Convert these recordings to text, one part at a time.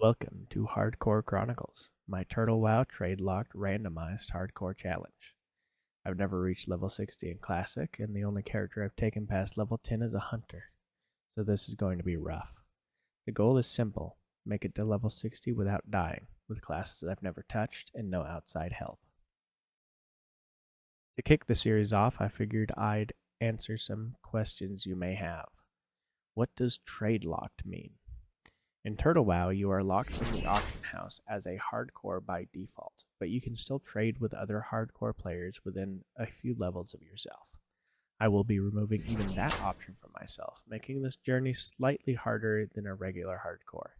Welcome to Hardcore Chronicles, my Turtle WoW trade-locked randomized hardcore challenge. I've never reached level 60 in Classic, and the only character I've taken past level 10 is a Hunter, so this is going to be rough. The goal is simple, make it to level 60 without dying, with classes I've never touched and no outside help. To kick the series off, I figured I'd answer some questions you may have. What does trade-locked mean? In Turtle WoW, you are locked from the auction house as a hardcore by default, but you can still trade with other hardcore players within a few levels of yourself. I will be removing even that option for myself, making this journey slightly harder than a regular hardcore.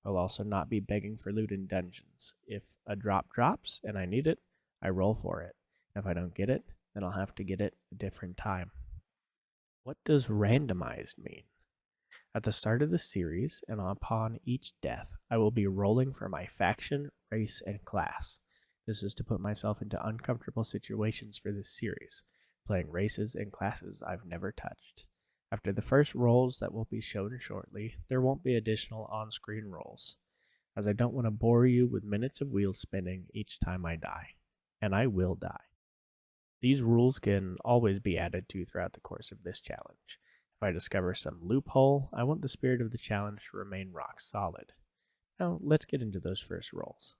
I'll also not be begging for loot in dungeons. If a drop drops and I need it, I roll for it. If I don't get it, then I'll have to get it a different time. What does randomized mean? At the start of the series, and upon each death, I will be rolling for my faction, race, and class. This is to put myself into uncomfortable situations for this series, playing races and classes I've never touched. After the first rolls that will be shown shortly, there won't be additional on-screen rolls, as I don't want to bore you with minutes of wheel spinning each time I die. And I will die. These rules can always be added to throughout the course of this challenge. If I discover some loophole, I want the spirit of the challenge to remain rock solid. Now, let's get into those first rolls.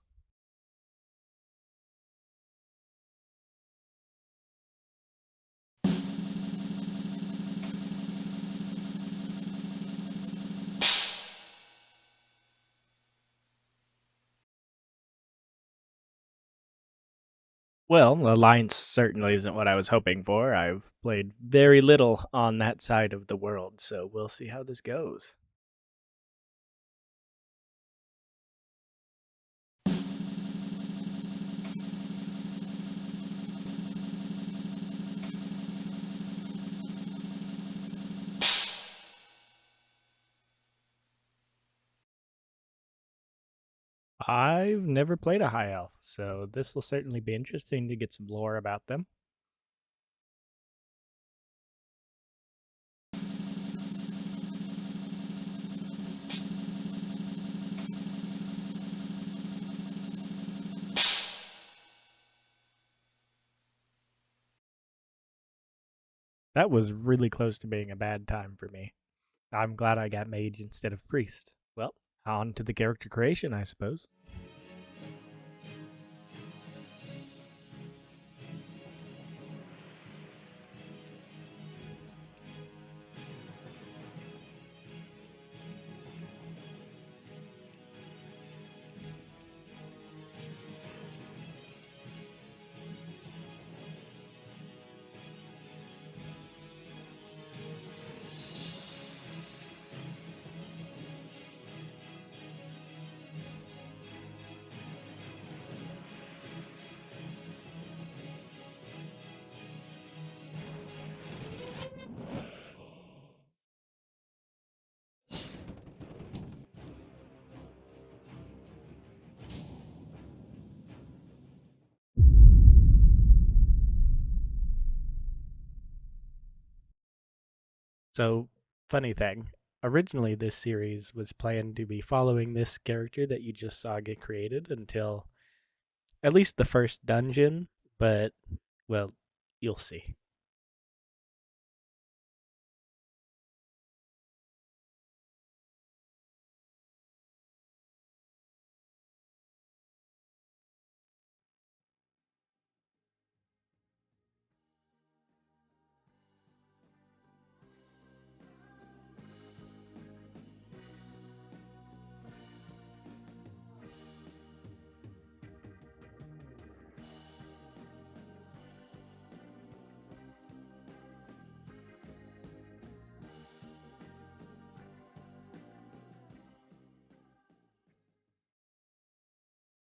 Well, Alliance certainly isn't what I was hoping for. I've played very little on that side of the world, so we'll see how this goes. I've never played a high elf, so this will certainly be interesting to get some lore about them. That was really close to being a bad time for me. I'm glad I got mage instead of priest. Well, on to the character creation, I suppose. So, funny thing, originally this series was planned to be following this character that you just saw get created until at least the first dungeon, but, well, you'll see.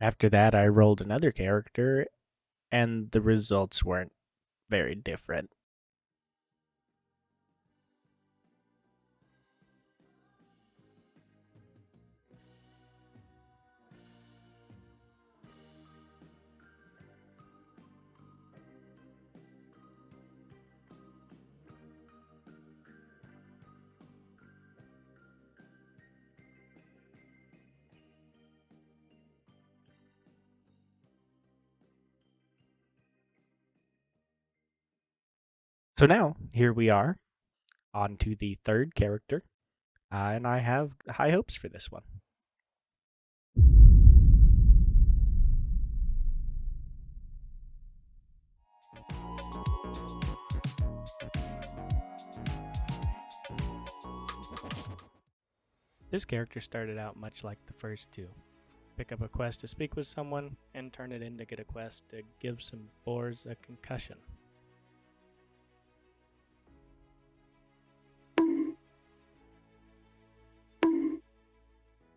After that, I rolled another character, and the results weren't very different. So now, here we are, on to the third character, and I have high hopes for this one. This character started out much like the first two. Pick up a quest to speak with someone, and turn it in to get a quest to give some boars a concussion.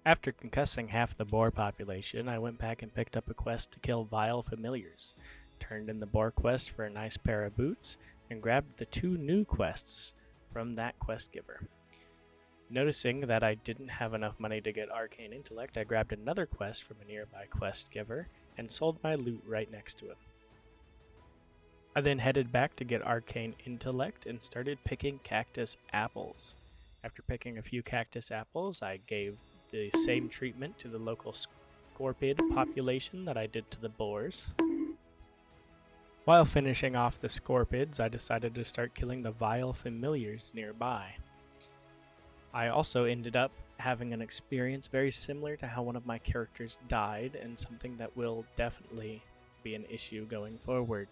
After concussing half the boar population, I went back and picked up a quest to kill vile familiars, turned in the boar quest for a nice pair of boots, and grabbed the 2 new quests from that quest giver. Noticing that I didn't have enough money to get arcane intellect, I grabbed another quest from a nearby quest giver and sold my loot right next to it. I then headed back to get arcane intellect and started picking cactus apples. After picking a few cactus apples, I gave the same treatment to the local scorpid population that I did to the boars. While finishing off the scorpids, I decided to start killing the vile familiars nearby. I also ended up having an experience very similar to how one of my characters died, and something that will definitely be an issue going forward.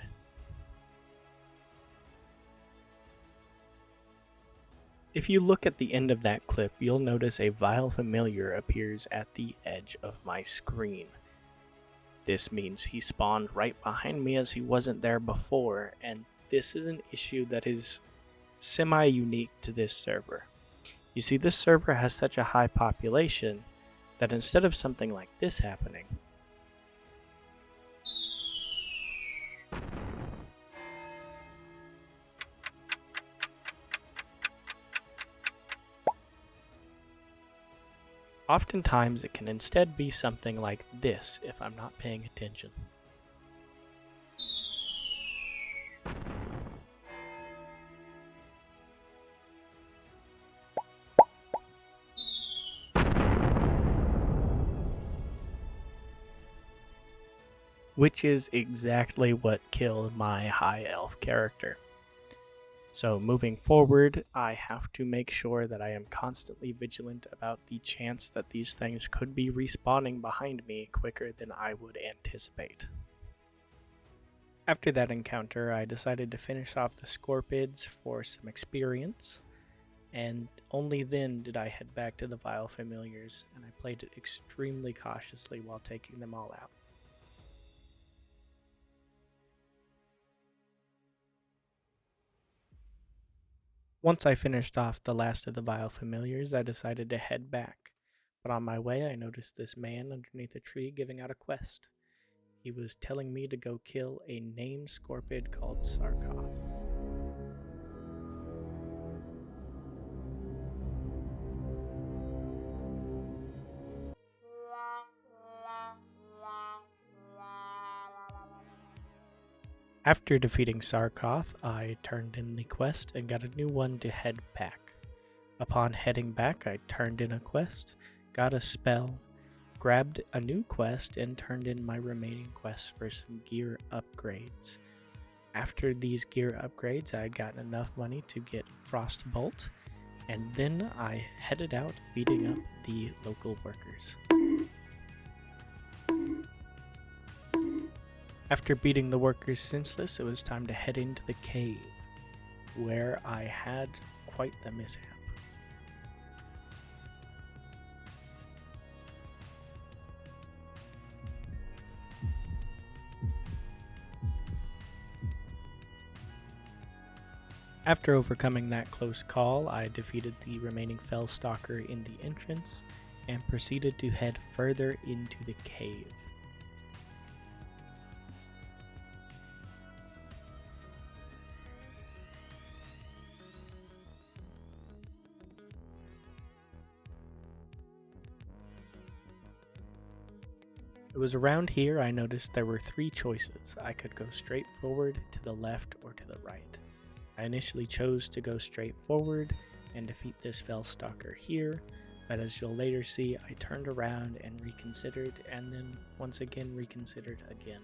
If you look at the end of that clip, you'll notice a vile familiar appears at the edge of my screen. This means he spawned right behind me as he wasn't there before, and this is an issue that is semi-unique to this server. You see, this server has such a high population that instead of something like this happening, oftentimes it can instead be something like this if I'm not paying attention. Which is exactly what killed my high elf character. So moving forward, I have to make sure that I am constantly vigilant about the chance that these things could be respawning behind me quicker than I would anticipate. After that encounter, I decided to finish off the scorpids for some experience, and only then did I head back to the vile familiars, and I played it extremely cautiously while taking them all out. Once I finished off the last of the vile familiars, I decided to head back, but on my way I noticed this man underneath a tree giving out a quest. He was telling me to go kill a named scorpid called Sarkoth. After defeating Sarkoth, I turned in the quest and got a new one to head back. Upon heading back, I turned in a quest, got a spell, grabbed a new quest, and turned in my remaining quests for some gear upgrades. After these gear upgrades, I had gotten enough money to get Frostbolt, and then I headed out beating up the local workers. After beating the workers senseless, it was time to head into the cave, where I had quite the mishap. After overcoming that close call, I defeated the remaining Fellstalker in the entrance and proceeded to head further into the cave. It was around here I noticed there were 3 choices. I could go straight forward, to the left, or to the right. I initially chose to go straight forward and defeat this Fellstalker here, but as you'll later see, I turned around and reconsidered, and then once again reconsidered again.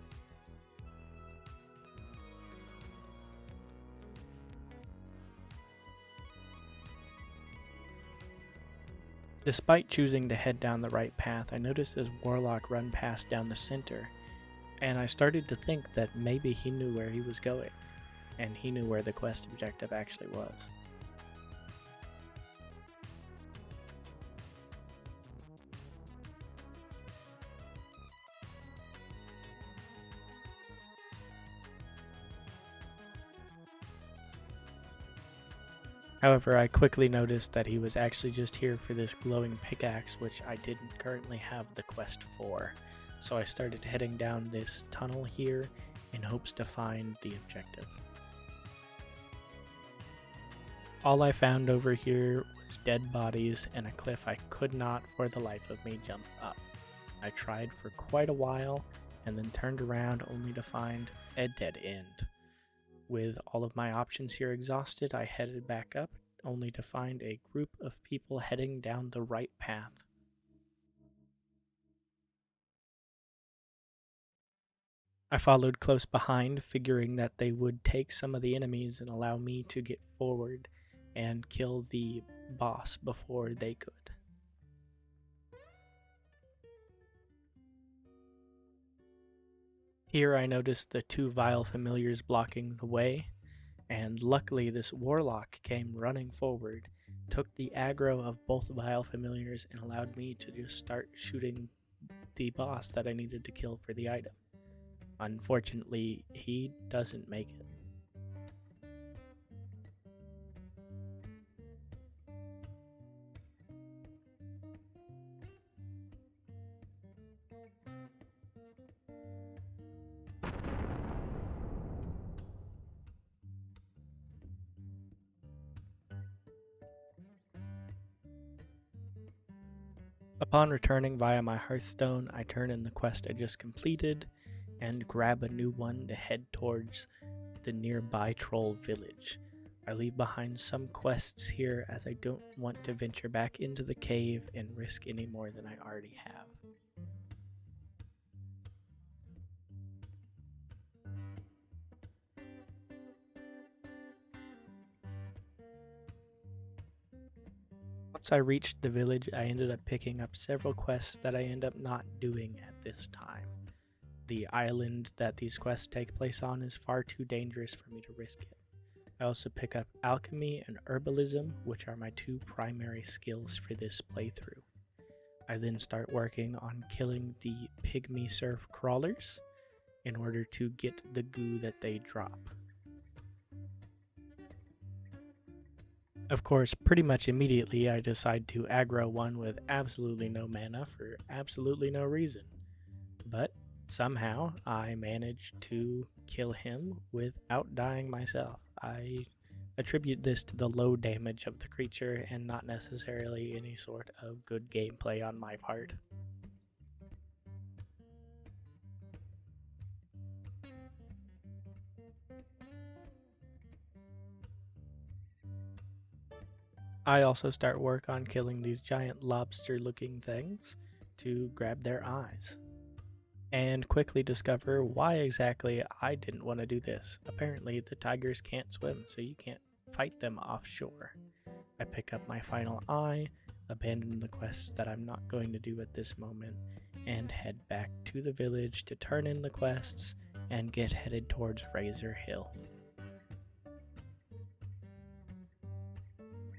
Despite choosing to head down the right path, I noticed this warlock run past down the center, and I started to think that maybe he knew where he was going, and he knew where the quest objective actually was. However, I quickly noticed that he was actually just here for this glowing pickaxe, which I didn't currently have the quest for. So I started heading down this tunnel here in hopes to find the objective. All I found over here was dead bodies and a cliff I could not for the life of me jump up. I tried for quite a while and then turned around only to find a dead end. With all of my options here exhausted, I headed back up, only to find a group of people heading down the right path. I followed close behind, figuring that they would take some of the enemies and allow me to get forward and kill the boss before they could. Here I noticed the two vile familiars blocking the way, and luckily this warlock came running forward, took the aggro of both vile familiars, and allowed me to just start shooting the boss that I needed to kill for the item. Unfortunately, he doesn't make it. Upon returning via my Hearthstone, I turn in the quest I just completed and grab a new one to head towards the nearby troll village. I leave behind some quests here as I don't want to venture back into the cave and risk any more than I already have. Once I reached the village, I ended up picking up several quests that I end up not doing at this time. The island that these quests take place on is far too dangerous for me to risk it. I also pick up alchemy and herbalism, which are my two primary skills for this playthrough. I then start working on killing the pygmy surf crawlers in order to get the goo that they drop. Of course, pretty much immediately I decide to aggro one with absolutely no mana for absolutely no reason. But somehow I manage to kill him without dying myself. I attribute this to the low damage of the creature and not necessarily any sort of good gameplay on my part. I also start work on killing these giant lobster-looking things to grab their eyes, and quickly discover why exactly I didn't want to do this. Apparently the tigers can't swim, so you can't fight them offshore. I pick up my final eye, abandon the quests that I'm not going to do at this moment, and head back to the village to turn in the quests and get headed towards Razor Hill.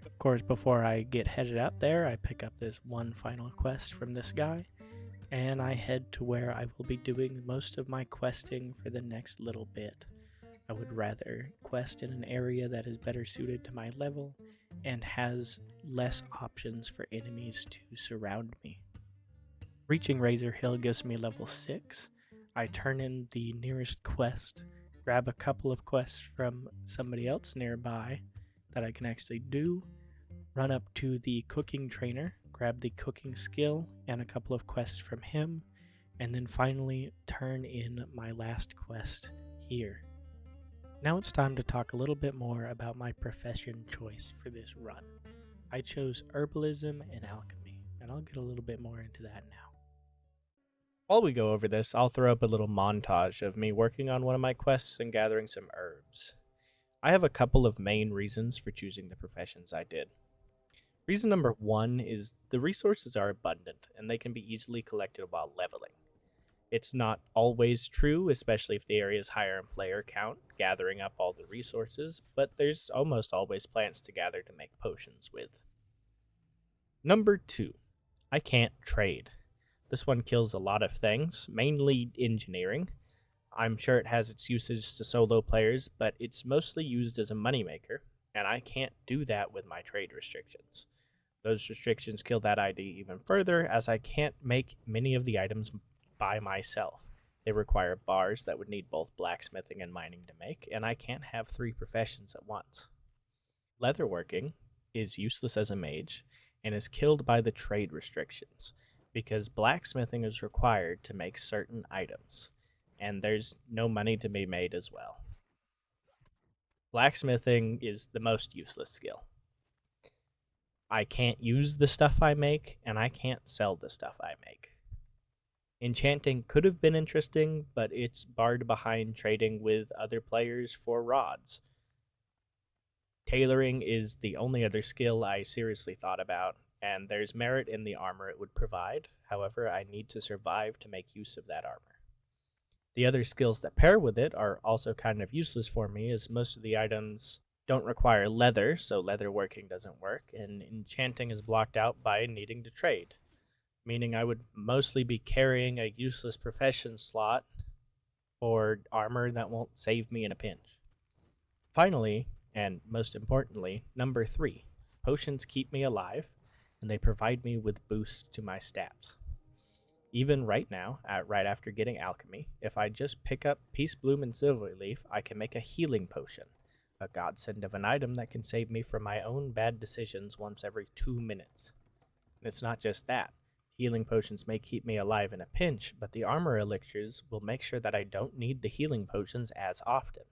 Of course, before I get headed out there, I pick up this one final quest from this guy, and I head to where I will be doing most of my questing for the next little bit. I would rather quest in an area that is better suited to my level and has less options for enemies to surround me. Reaching Razor Hill gives me level 6. I turn in the nearest quest, grab a couple of quests from somebody else nearby that I can actually do, run up to the cooking trainer, grab the cooking skill and a couple of quests from him, and then finally turn in my last quest here. Now it's time to talk a little bit more about my profession choice for this run. I chose herbalism and alchemy, and I'll get a little bit more into that now. While we go over this, I'll throw up a little montage of me working on one of my quests and gathering some herbs. I have a couple of main reasons for choosing the professions I did. Reason number 1 is the resources are abundant and they can be easily collected while leveling. It's not always true, especially if the area is higher in player count, gathering up all the resources, but there's almost always plants to gather to make potions with. Number 2, I can't trade. This one kills a lot of things, mainly engineering. I'm sure it has its usage to solo players, but it's mostly used as a moneymaker, and I can't do that with my trade restrictions. Those restrictions kill that ID even further, as I can't make many of the items by myself. They require bars that would need both blacksmithing and mining to make, and I can't have 3 professions at once. Leatherworking is useless as a mage, and is killed by the trade restrictions, because blacksmithing is required to make certain items, and there's no money to be made as well. Blacksmithing is the most useless skill. I can't use the stuff I make, and I can't sell the stuff I make. Enchanting could have been interesting, but it's barred behind trading with other players for rods. Tailoring is the only other skill I seriously thought about, and there's merit in the armor it would provide. However, I need to survive to make use of that armor. The other skills that pair with it are also kind of useless for me, as most of the items don't require leather, so leatherworking doesn't work, and enchanting is blocked out by needing to trade, meaning I would mostly be carrying a useless profession slot for armor that won't save me in a pinch. Finally, and most importantly, number 3, potions keep me alive, and they provide me with boosts to my stats. Even right now, right after getting alchemy, if I just pick up Peace Bloom and Silverleaf, I can make a healing potion, a godsend of an item that can save me from my own bad decisions once every 2 minutes. And it's not just that. Healing potions may keep me alive in a pinch, but the armor elixirs will make sure that I don't need the healing potions as often.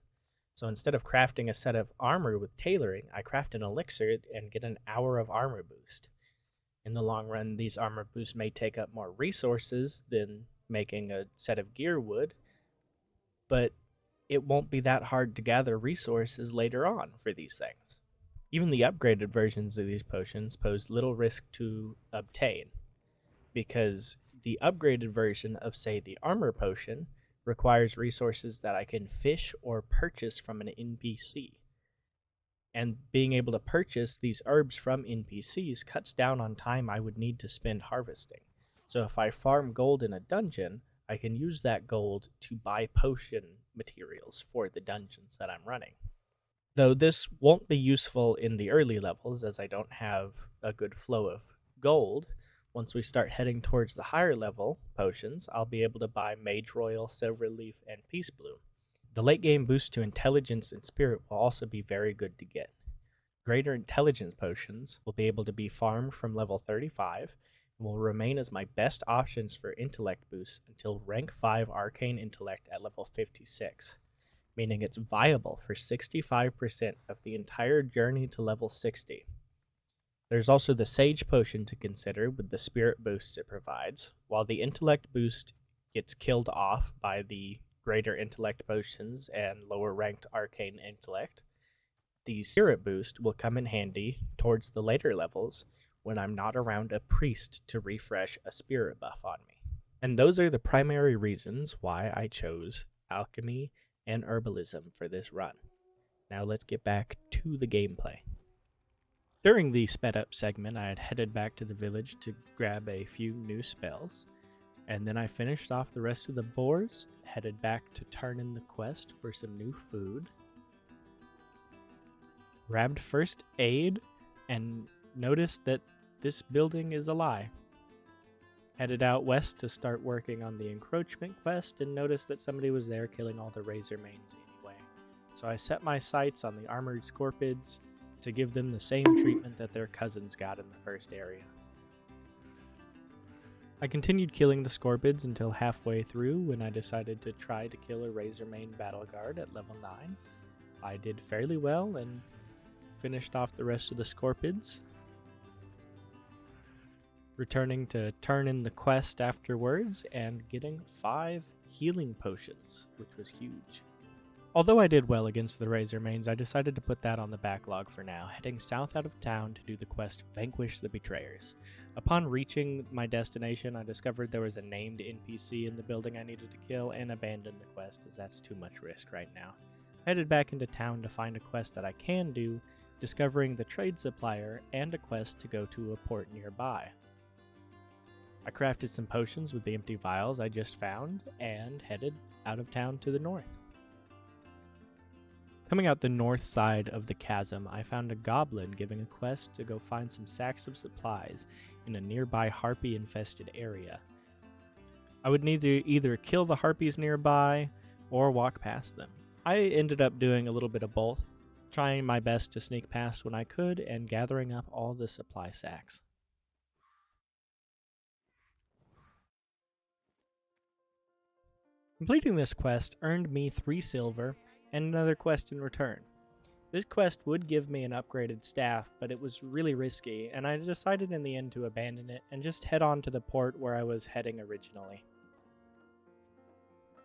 So instead of crafting a set of armor with tailoring, I craft an elixir and get an hour of armor boost. In the long run, these armor boosts may take up more resources than making a set of gear would, but it won't be that hard to gather resources later on for these things. Even the upgraded versions of these potions pose little risk to obtain, because the upgraded version of, say, the armor potion requires resources that I can fish or purchase from an NPC. And being able to purchase these herbs from NPCs cuts down on time I would need to spend harvesting. So if I farm gold in a dungeon, I can use that gold to buy potion materials for the dungeons that I'm running. Though this won't be useful in the early levels, as I don't have a good flow of gold, once we start heading towards the higher level potions, I'll be able to buy Mage Royal, Silverleaf, and Peace Bloom. The late game boost to intelligence and spirit will also be very good to get. Greater intelligence potions will be able to be farmed from level 35 and will remain as my best options for intellect boosts until rank 5 arcane intellect at level 56, meaning it's viable for 65% of the entire journey to level 60. There's also the Sage Potion to consider with the spirit boosts it provides. While the intellect boost gets killed off by the greater intellect potions and lower ranked arcane intellect, the spirit boost will come in handy towards the later levels when I'm not around a priest to refresh a spirit buff on me. And those are the primary reasons why I chose alchemy and herbalism for this run. Now let's get back to the gameplay. During the sped up segment, I had headed back to the village to grab a few new spells, and then I finished off the rest of the boars, headed back to turn in the quest for some new food, grabbed first aid, and noticed that this building is a lie. Headed out west to start working on the encroachment quest, and noticed that somebody was there killing all the razor mains anyway. So I set my sights on the armored scorpids to give them the same treatment that their cousins got in the first area. I continued killing the scorpids until halfway through when I decided to try to kill a Razormane battle guard at level 9. I did fairly well and finished off the rest of the scorpids, returning to turn in the quest afterwards and getting 5 healing potions, which was huge. Although I did well against the Razor Mains, I decided to put that on the backlog for now, heading south out of town to do the quest Vanquish the Betrayers. Upon reaching my destination, I discovered there was a named NPC in the building I needed to kill and abandoned the quest as that's too much risk right now. Headed back into town to find a quest that I can do, discovering the trade supplier and a quest to go to a port nearby. I crafted some potions with the empty vials I just found and headed out of town to the north. Coming out the north side of the chasm, I found a goblin giving a quest to go find some sacks of supplies in a nearby harpy-infested area. I would need to either kill the harpies nearby or walk past them. I ended up doing a little bit of both, trying my best to sneak past when I could and gathering up all the supply sacks. Completing this quest earned me 3 silver and another quest in return. This quest would give me an upgraded staff, but it was really risky, and I decided in the end to abandon it and just head on to the port where I was heading originally.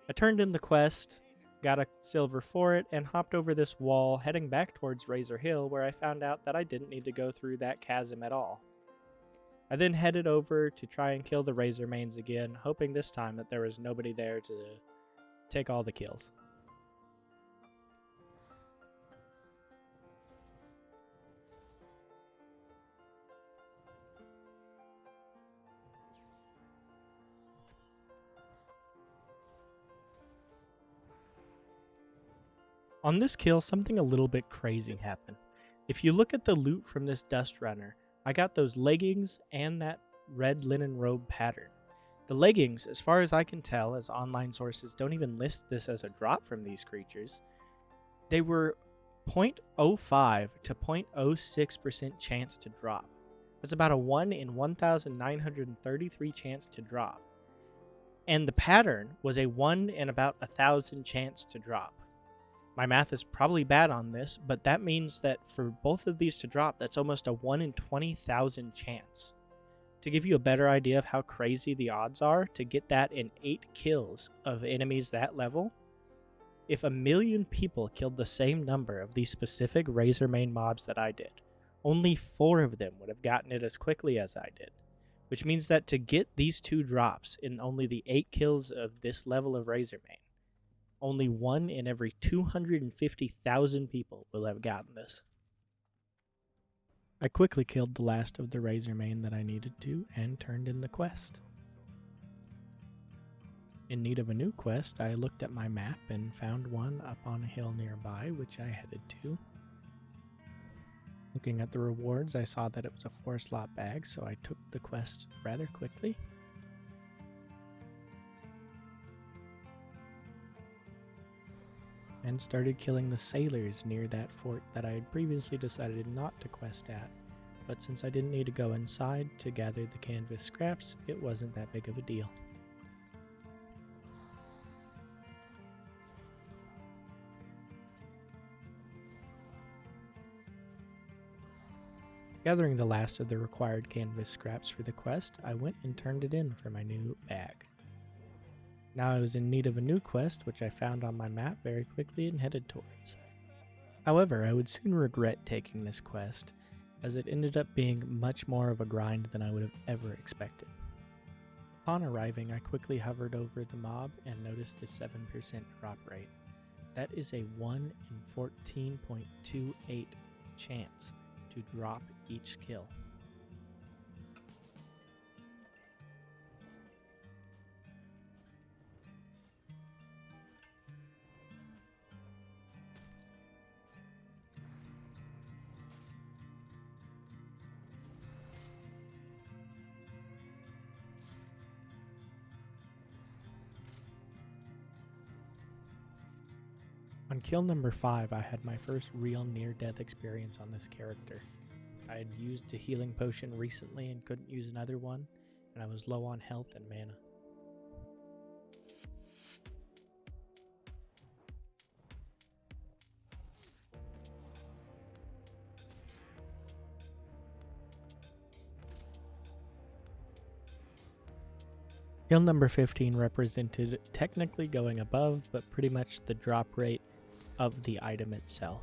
I turned in the quest, got a silver for it, and hopped over this wall heading back towards Razor Hill, where I found out that I didn't need to go through that chasm at all. I then headed over to try and kill the Razor Mains again, hoping this time that there was nobody there to take all the kills. On this kill, something a little bit crazy happened. If you look at the loot from this dust runner, I got those leggings and that red linen robe pattern. The leggings, as far as I can tell, as online sources don't even list this as a drop from these creatures, they were 0.05 to 0.06% chance to drop. That's about a 1 in 1,933 chance to drop. And the pattern was a 1 in about 1,000 chance to drop. My math is probably bad on this, but that means that for both of these to drop, that's almost a 1 in 20,000 chance. To give you a better idea of how crazy the odds are, to get that in 8 kills of enemies that level, if 1 million people killed the same number of these specific Razor Main mobs that I did, only 4 of them would have gotten it as quickly as I did. Which means that to get these 2 drops in only the 8 kills of this level of Razor Main, only 1 in every 250,000 people will have gotten this. I quickly killed the last of the Razor Main that I needed to and turned in the quest. In need of a new quest, I looked at my map and found one up on a hill nearby, which I headed to. Looking at the rewards, I saw that it was a 4-slot bag, so I took the quest rather quickly. And started killing the sailors near that fort that I had previously decided not to quest at, but since I didn't need to go inside to gather the canvas scraps, it wasn't that big of a deal. Gathering the last of the required canvas scraps for the quest, I went and turned it in for my new bag. Now I was in need of a new quest, which I found on my map very quickly and headed towards. However, I would soon regret taking this quest, as it ended up being much more of a grind than I would have ever expected. Upon arriving, I quickly hovered over the mob and noticed the 7% drop rate. That is a 1 in 14.28 chance to drop each kill. On kill number 5, I had my first real near-death experience on this character. I had used a healing potion recently and couldn't use another one, and I was low on health and mana. Kill number 15 represented technically going above, but pretty much the drop rate of the item itself.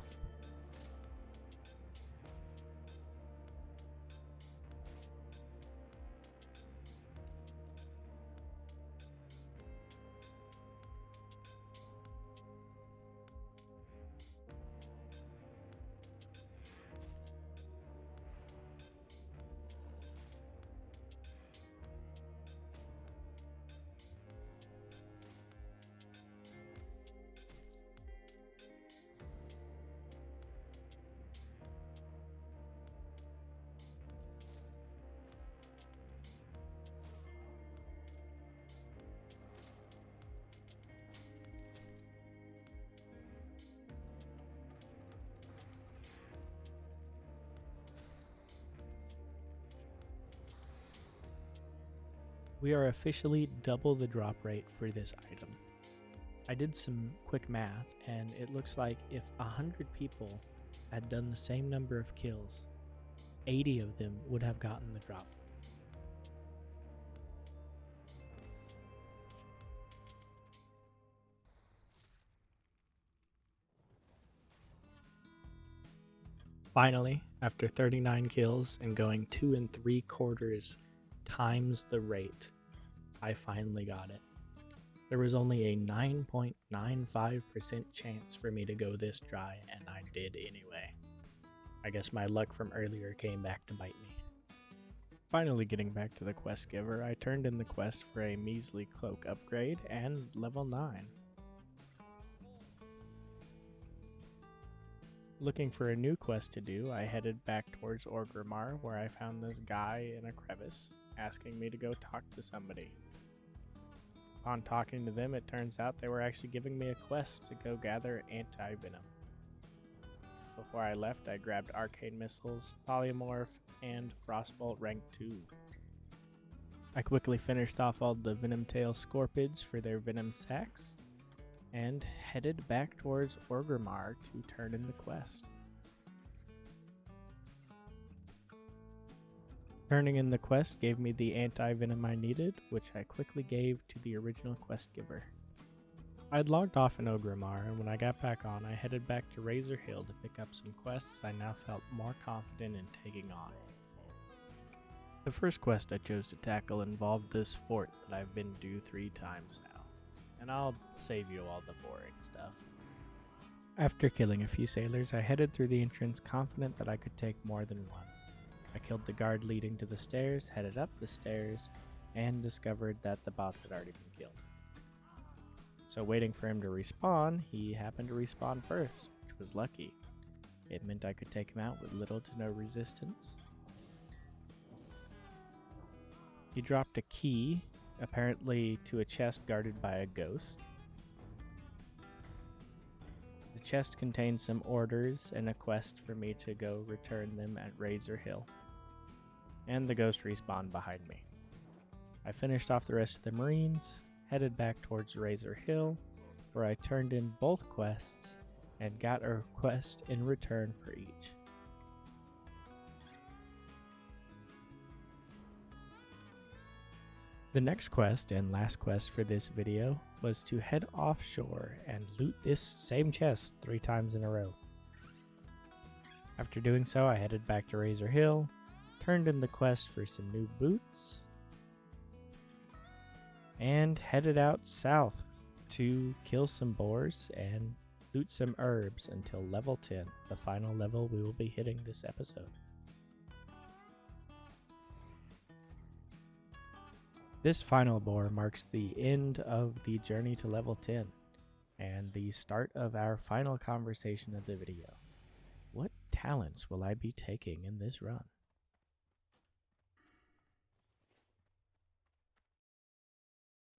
We are officially double the drop rate for this item. I did some quick math, and it looks like if 100 people had done the same number of kills, 80 of them would have gotten the drop. Finally, after 39 kills and going 2 3/4 times the rate, I finally got it. There was only a 9.95% chance for me to go this dry, and I did anyway. I guess my luck from earlier came back to bite me. Finally getting back to the quest giver, I turned in the quest for a measly cloak upgrade and level 9. Looking for a new quest to do, I headed back towards Orgrimmar, where I found this guy in a crevice asking me to go talk to somebody. Upon talking to them, it turns out they were actually giving me a quest to go gather anti-venom. Before I left, I grabbed arcane missiles, polymorph, and frostbolt rank 2. I quickly finished off all the venom tail scorpids for their venom sacks, and headed back towards Orgrimmar to turn in the quest. Turning in the quest gave me the anti-venom I needed, which I quickly gave to the original quest giver. I'd logged off in Orgrimmar, and when I got back on, I headed back to Razor Hill to pick up some quests I now felt more confident in taking on. The first quest I chose to tackle involved this fort that I've been due 3 times now, and I'll save you all the boring stuff. After killing a few sailors, I headed through the entrance confident that I could take more than one. I killed the guard leading to the stairs, headed up the stairs, and discovered that the boss had already been killed. So waiting for him to respawn, he happened to respawn first, which was lucky. It meant I could take him out with little to no resistance. He dropped a key, apparently to a chest guarded by a ghost. The chest contained some orders and a quest for me to go return them at Razor Hill. And the ghost respawned behind me. I finished off the rest of the Marines, headed back towards Razor Hill, where I turned in both quests and got a quest in return for each. The next quest and last quest for this video was to head offshore and loot this same chest 3 times in a row. After doing so, I headed back to Razor Hill, turned in the quest for some new boots, and headed out south to kill some boars and loot some herbs until level 10, the final level we will be hitting this episode. This final boar marks the end of the journey to level 10 and the start of our final conversation of the video. What talents will I be taking in this run?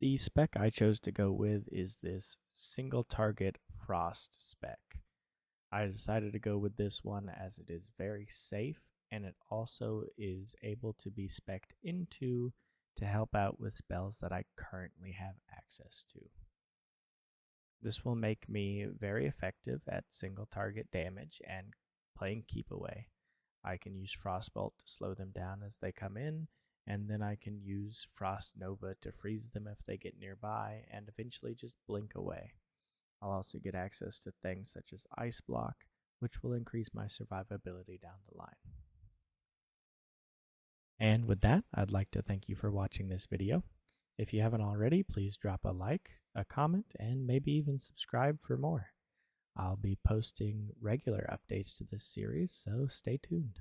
The spec I chose to go with is this single target frost spec. I decided to go with this one as it is very safe and it also is able to be spec'd into to help out with spells that I currently have access to. This will make me very effective at single target damage and playing keep away. I can use Frostbolt to slow them down as they come in, and then I can use Frost Nova to freeze them if they get nearby, and eventually just blink away. I'll also get access to things such as Ice Block, which will increase my survivability down the line. And with that, I'd like to thank you for watching this video. If you haven't already, please drop a like, a comment, and maybe even subscribe for more. I'll be posting regular updates to this series, so stay tuned.